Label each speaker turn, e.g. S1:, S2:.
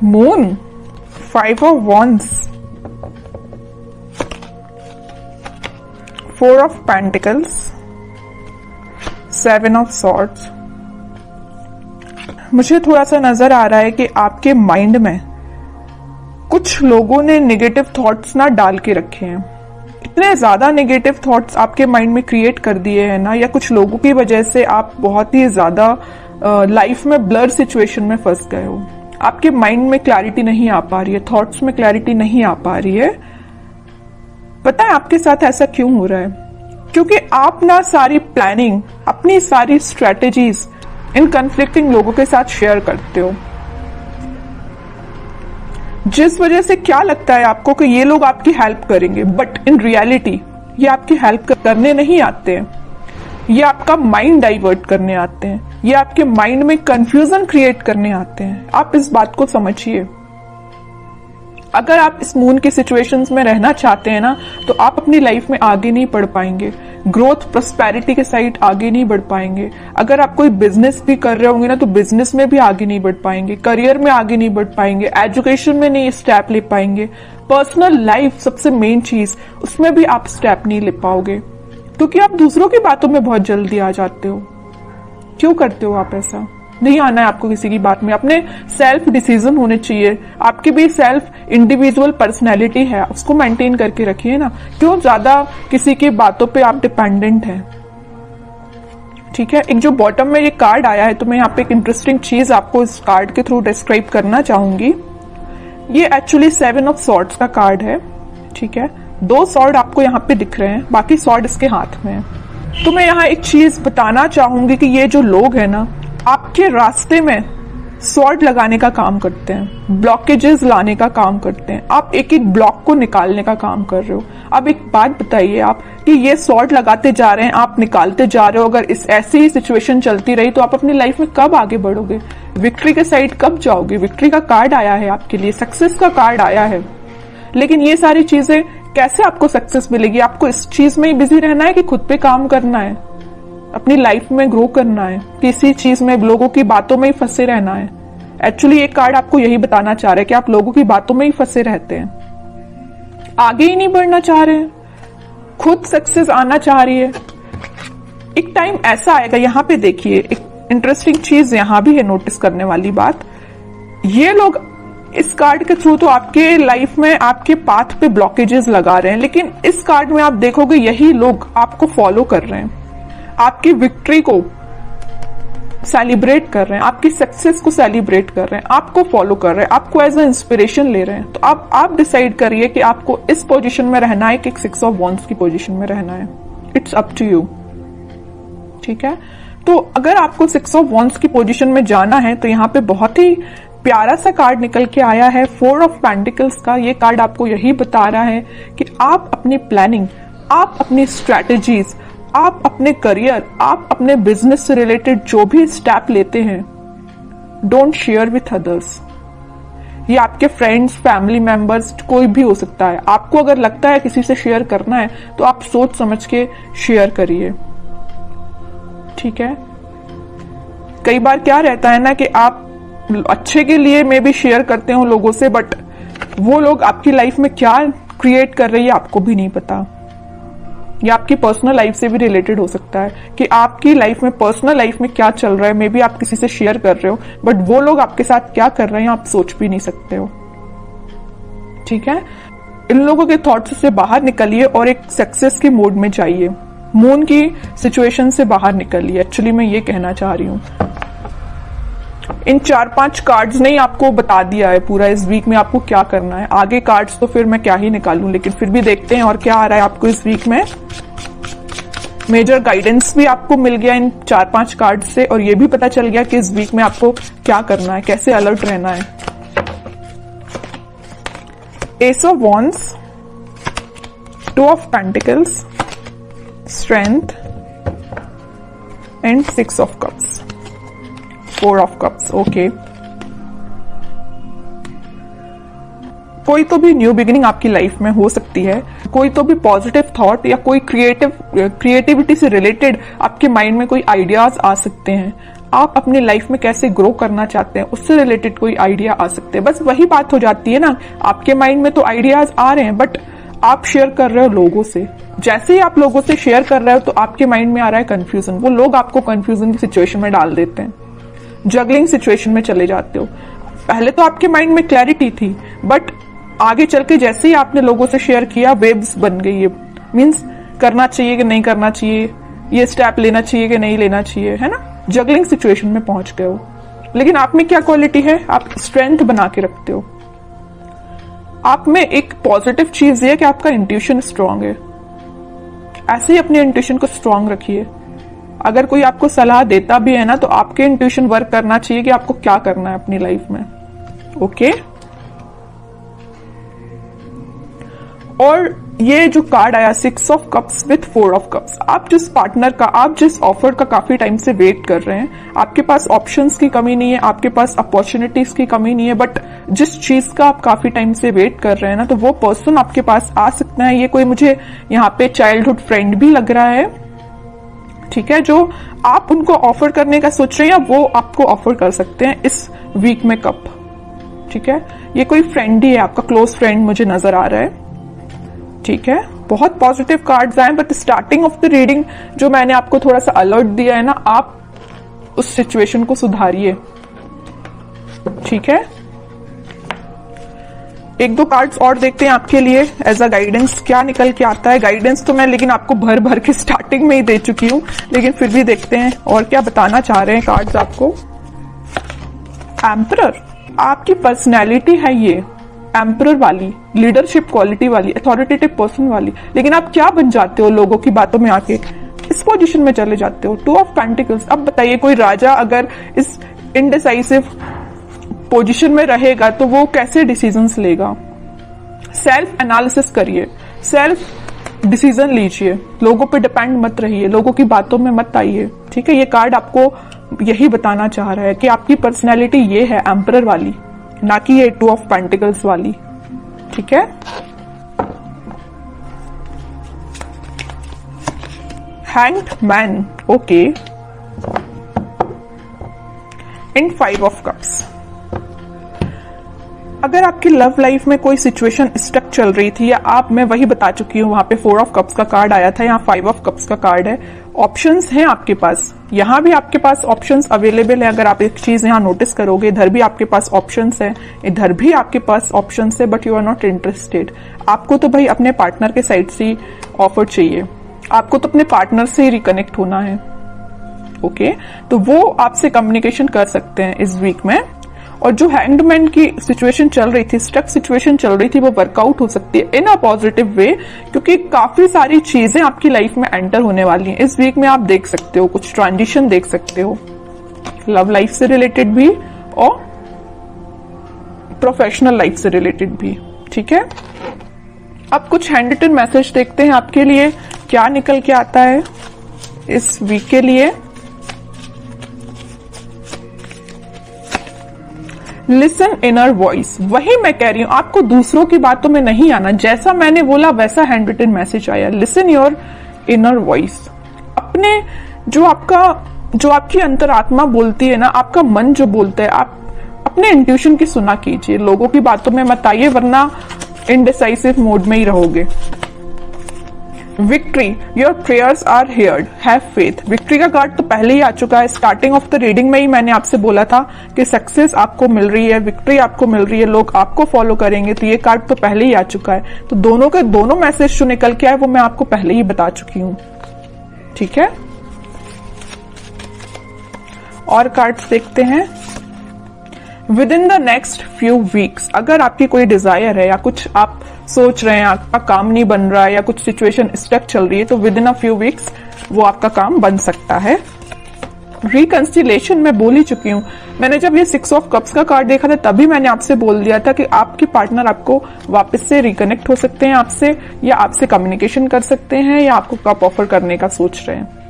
S1: Moon, 5 of wands, 4 of pentacles, 7 of swords। मुझे थोड़ा सा नजर आ रहा है कि आपके माइंड में कुछ लोगों ने नेगेटिव थॉट्स ना डाल के रखे हैं। इतने ज्यादा नेगेटिव थॉट्स आपके माइंड में क्रिएट कर दिए हैं ना, या कुछ लोगों की वजह से आप बहुत ही ज्यादा लाइफ में ब्लर सिचुएशन में फंस गए हो। आपके माइंड में क्लैरिटी नहीं आ पा रही है, थॉट्स में क्लैरिटी नहीं आ पा रही है। पता है आपके साथ ऐसा क्यों हो रहा है? क्योंकि आप ना सारी प्लानिंग, अपनी सारी स्ट्रेटेजीज इन कन्फ्लिक्टिंग लोगों के साथ शेयर करते हो, जिस वजह से क्या लगता है आपको कि ये लोग आपकी हेल्प करेंगे, बट इन रियलिटी ये आपकी हेल्प करने नहीं आते हैं। ये आपका माइंड डाइवर्ट करने आते हैं, ये आपके माइंड में कंफ्यूजन क्रिएट करने आते हैं। आप इस बात को समझिए। अगर आप इस मून की सिचुएशंस में रहना चाहते हैं ना, तो आप अपनी लाइफ में आगे नहीं बढ़ पाएंगे, ग्रोथ प्रोस्पेरिटी के साइड आगे नहीं बढ़ पाएंगे। अगर आप कोई बिजनेस भी कर रहे होंगे ना, तो बिजनेस में भी आगे नहीं बढ़ पाएंगे, करियर में आगे नहीं बढ़ पाएंगे, एजुकेशन में नहीं स्टेप ले पाएंगे, पर्सनल लाइफ सबसे मेन चीज, उसमें भी आप स्टेप नहीं ले पाओगे, क्योंकि आप दूसरों की बातों में बहुत जल्दी आ जाते हो। क्यों करते हो आप ऐसा? नहीं आना है आपको किसी की बात में। अपने सेल्फ डिसीजन होने चाहिए। आपकी भी सेल्फ इंडिविजुअल पर्सनैलिटी है, उसको मेंटेन करके रखिए ना। क्यों ज्यादा किसी की बातों पे आप डिपेंडेंट हैं? ठीक है। एक जो बॉटम में ये कार्ड आया है, तो मैं यहाँ पे एक इंटरेस्टिंग चीज आपको इस कार्ड के थ्रू डिस्क्राइब करना चाहूंगी। ये एक्चुअली 7 ऑफ सॉर्ड्स का कार्ड है। ठीक है, 2 सॉर्ड आपको यहाँ पे दिख रहे हैं, बाकी सॉर्ड इसके हाथ में है। तो मैं यहाँ एक चीज बताना चाहूंगी कि ये जो लोग हैं ना, आपके रास्ते में सॉर्ड लगाने का काम करते हैं, ब्लॉकेजेस लाने का काम करते हैं। आप एक एक ब्लॉक को निकालने का काम कर रहे हो। अब एक बात बताइए आप कि ये सॉर्ड लगाते जा रहे हैं, आप निकालते जा रहे हो। अगर इस ऐसी ही सिचुएशन चलती रही, तो आप अपनी लाइफ में कब आगे बढ़ोगे? विक्ट्री के साइड कब जाओगे? विक्ट्री का कार्ड आया है आपके लिए, सक्सेस का कार्ड आया है, लेकिन ये सारी चीजें कैसे आपको सक्सेस मिलेगी? आपको इस चीज में ही बिजी रहना है कि खुद पे काम करना है, अपनी लाइफ में ग्रो करना है, किसी चीज में लोगों की बातों में ही फंसे रहना है? एक्चुअली एक कार्ड आपको यही बताना चाह रहा है कि आप लोगों की बातों में ही फंसे रहते हैं, आगे ही नहीं बढ़ना चाह रहे हैं, खुद सक्सेस आना चाह रही है। एक टाइम ऐसा आएगा, यहाँ पे देखिए एक इंटरेस्टिंग चीज यहाँ भी है नोटिस करने वाली बात। ये लोग इस कार्ड के थ्रू तो आपके लाइफ में आपके पाथ पे ब्लॉकेजेस लगा रहे हैं, लेकिन इस कार्ड में आप देखोगे यही लोग आपको फॉलो कर रहे हैं, आपकी विक्ट्री को सेलिब्रेट कर रहे हैं, आपकी सक्सेस को सेलिब्रेट कर रहे हैं, आपको फॉलो कर रहे हैं, आपको एज ए इंस्पिरेशन ले रहे हैं। तो अब आप डिसाइड करिए कि आपको इस पोजीशन में रहना है कि 6 ऑफ वॉन्ड्स की पोजीशन में रहना है। It's up to you. ठीक है, तो अगर आपको 6 ऑफ वॉन्ड्स की पोजीशन में जाना है, तो यहाँ पे बहुत ही प्यारा सा कार्ड निकल के आया है, 4 ऑफ पेंटिकल्स का। ये कार्ड आपको यही बता रहा है कि आप अपनी प्लानिंग, आप अपनी स्ट्रैटेजीज, आप अपने करियर, आप अपने बिजनेस से रिलेटेड जो भी स्टेप लेते हैं, डोंट शेयर विथ अदर्स। ये आपके फ्रेंड्स, फैमिली मेंबर्स, कोई भी हो सकता है। आपको अगर लगता है किसी से शेयर करना है, तो आप सोच समझ के शेयर करिए। ठीक है, कई बार क्या रहता है ना कि आप अच्छे के लिए मे भी शेयर करते हो लोगों से, बट वो लोग आपकी लाइफ में क्या क्रिएट कर रही है आपको भी नहीं पता। या आपकी पर्सनल लाइफ से भी रिलेटेड हो सकता है कि आपकी लाइफ में, पर्सनल लाइफ में क्या चल रहा है, मे बी आप किसी से शेयर कर रहे हो, बट वो लोग आपके साथ क्या कर रहे हैं आप सोच भी नहीं सकते हो। ठीक है, इन लोगों के थॉट्स से बाहर निकलिए और एक सक्सेस के मोड में जाइए। मून की सिचुएशन से बाहर निकलिए, एक्चुअली मैं ये कहना चाह रही हूं। इन 4-5 कार्ड्स ने ही आपको बता दिया है पूरा इस वीक में आपको क्या करना है। आगे कार्ड्स तो फिर मैं क्या ही निकालूं, लेकिन फिर भी देखते हैं और क्या आ रहा है आपको इस वीक में। मेजर गाइडेंस भी आपको मिल गया इन 4-5 कार्ड से, और ये भी पता चल गया कि इस वीक में आपको क्या करना है, कैसे अलर्ट रहना है। S of wands, 2 of pentacles, strength and 6 of cups, 4 of cups. Okay, कोई तो भी न्यू बिगिनिंग आपकी लाइफ में हो सकती है, कोई तो भी पॉजिटिव थॉट या कोई क्रिएटिविटी से रिलेटेड आपके माइंड में कोई आइडियाज आ सकते हैं। आप अपनी लाइफ में कैसे ग्रो करना चाहते हैं उससे रिलेटेड कोई आइडिया आ सकते हैं। बस वही बात हो जाती है ना, आपके माइंड में तो आइडियाज आ रहे हैं बट आप शेयर कर रहे हो लोगों से। जैसे ही आप लोगों से शेयर कर रहे हो तो आपके माइंड में आ रहा है कंफ्यूजन, वो लोग आपको कंफ्यूजन की सिचुएशन में डाल देते हैं, जगलिंग सिचुएशन में चले जाते हो। पहले तो आपके माइंड में क्लैरिटी थी बट आगे चल के जैसे ही आपने लोगों से शेयर किया वेव्स बन गई है, मीन्स करना चाहिए कि नहीं करना चाहिए, ये स्टेप लेना चाहिए कि नहीं लेना चाहिए, है ना, जगलिंग सिचुएशन में पहुंच गए हो। लेकिन आप में क्या क्वालिटी है, आप स्ट्रेंथ बना के रखते हो। आप में एक पॉजिटिव चीज है कि आपका इंट्यूशन स्ट्रांग है। ऐसे ही अपने इंट्यूशन को स्ट्रांग रखिए। अगर कोई आपको सलाह देता भी है ना तो आपके इंट्यूशन वर्क करना चाहिए कि आपको क्या करना है अपनी लाइफ में। ओके, और ये जो कार्ड आया 6 of cups with 4 of cups, आप जिस पार्टनर का, आप जिस ऑफर का काफी टाइम से वेट कर रहे हैं, आपके पास ऑप्शंस की कमी नहीं है, आपके पास अपॉर्चुनिटीज की कमी नहीं है, बट जिस चीज का आप काफी टाइम से वेट कर रहे हैं ना, तो वो पर्सन आपके पास आ सकता है। ये कोई मुझे यहाँ पे चाइल्डहुड फ्रेंड भी लग रहा है, ठीक है, जो आप उनको ऑफर करने का सोच रहे हैं या वो आपको ऑफर कर सकते हैं इस वीक में कप, ठीक है। ये कोई फ्रेंड ही है, आपका क्लोज फ्रेंड मुझे नजर आ रहा है, ठीक है। बहुत पॉजिटिव कार्ड्स आए but starting of the reading जो मैंने आपको थोड़ा सा अलर्ट दिया है ना, आप उस सिचुएशन को सुधारिए, ठीक है। एक दो कार्ड्स और देखते हैं आपके लिए एज अ गाइडेंस, क्या निकल के आता है। गाइडेंस तो मैं लेकिन आपको भर भर के स्टार्टिंग में ही दे चुकी हूं, लेकिन फिर भी देखते हैं और क्या बताना चाह रहे हैं कार्ड्स आपको। एम्परर, आपकी पर्सनैलिटी है ये एम्परर वाली, लीडरशिप क्वालिटी वाली, अथॉरिटेटिव पर्सन वाली, लेकिन आप क्या बन जाते हो लोगों की बातों में आके, इस पोजीशन में चले जाते हो। 2 ऑफ पेंटिकल्स, अब बताइए कोई राजा अगर इस इनडिसाइसिव पोजीशन में रहेगा तो वो कैसे डिसीजंस लेगा। सेल्फ एनालिसिस करिए, सेल्फ डिसीजन लीजिए, लोगों पे डिपेंड मत रहिए, लोगों की बातों में मत आइए, ठीक है। ये कार्ड आपको यही बताना चाह रहा है कि आपकी पर्सनैलिटी ये है एम्परर वाली, ना कि ये 2 ऑफ पेंटिकल्स वाली, ठीक है। Hanged man, okay, and 5 of cups. अगर आपकी लव लाइफ में कोई सिचुएशन स्टक चल रही थी या आप, मैं वही बता चुकी हूं, वहां पे 4 ऑफ कप्स का कार्ड आया था, यहाँ 5 ऑफ कप्स का कार्ड है। ऑप्शंस हैं आपके पास, यहां भी आपके पास ऑप्शंस अवेलेबल है। अगर आप एक चीज यहां नोटिस करोगे, इधर भी आपके पास ऑप्शंस है, इधर भी आपके पास ऑप्शंस है, but you are not interested. आपको तो भाई अपने पार्टनर के साइड से ऑफर चाहिए, आपको तो अपने पार्टनर से ही रिकनेक्ट होना है, ओके। तो वो आपसे कम्युनिकेशन कर सकते हैं इस वीक में। और जो हैंगमैन की सिचुएशन चल रही थी, स्टक सिचुएशन चल रही थी, वो वर्कआउट हो सकती है इन अ पॉजिटिव वे, क्योंकि काफी सारी चीजें आपकी लाइफ में एंटर होने वाली हैं इस वीक में। आप देख सकते हो, कुछ ट्रांजिशन देख सकते हो, लव लाइफ से रिलेटेड भी और प्रोफेशनल लाइफ से रिलेटेड भी, ठीक है। अब कुछ हैंड रिटन मैसेज देखते हैं आपके लिए क्या निकल के आता है इस वीक के लिए। लिसन इनर वॉइस, वही मैं कह रही हूं, आपको दूसरों की बातों में नहीं आना, जैसा मैंने बोला वैसा हैंड रिटन मैसेज आया। लिसन योर इनर वॉइस, अपने जो आपकी अंतरात्मा बोलती है ना, आपका मन जो बोलता है, आप अपने इंट्यूशन की सुना कीजिए, लोगों की बातों में मत आइए, वरना इनडिसाइसिव मोड में ही रहोगे। Victory, your prayers are heard, have faith. Victory का कार्ड तो पहले ही आ चुका है, स्टार्टिंग ऑफ द रीडिंग में ही मैंने आपसे बोला था कि सक्सेस आपको मिल रही है, विक्ट्री आपको मिल रही है, लोग आपको फॉलो करेंगे, तो ये कार्ड तो पहले ही आ चुका है। तो दोनों के दोनों मैसेज जो निकल के आए वो मैं आपको पहले ही बता चुकी हूं, ठीक है। और कार्ड्स देखते हैं। With in the next few weeks, अगर आपकी कोई डिजायर है या कुछ आप सोच रहे हैं, आपका काम नहीं बन रहा है या कुछ सिचुएशन स्टक चल रही है, तो with in a few weeks वो आपका काम बन सकता है। रिकंसिलेशन मैं बोल ही चुकी हूं, मैंने जब ये 6 ऑफ कप्स का कार्ड देखा था तभी मैंने आपसे बोल दिया था कि आपके पार्टनर आपको वापस से रिकनेक्ट हो सकते हैं आपसे, या आपसे कम्युनिकेशन कर सकते हैं, या आपको कप ऑफर करने का सोच रहे हैं।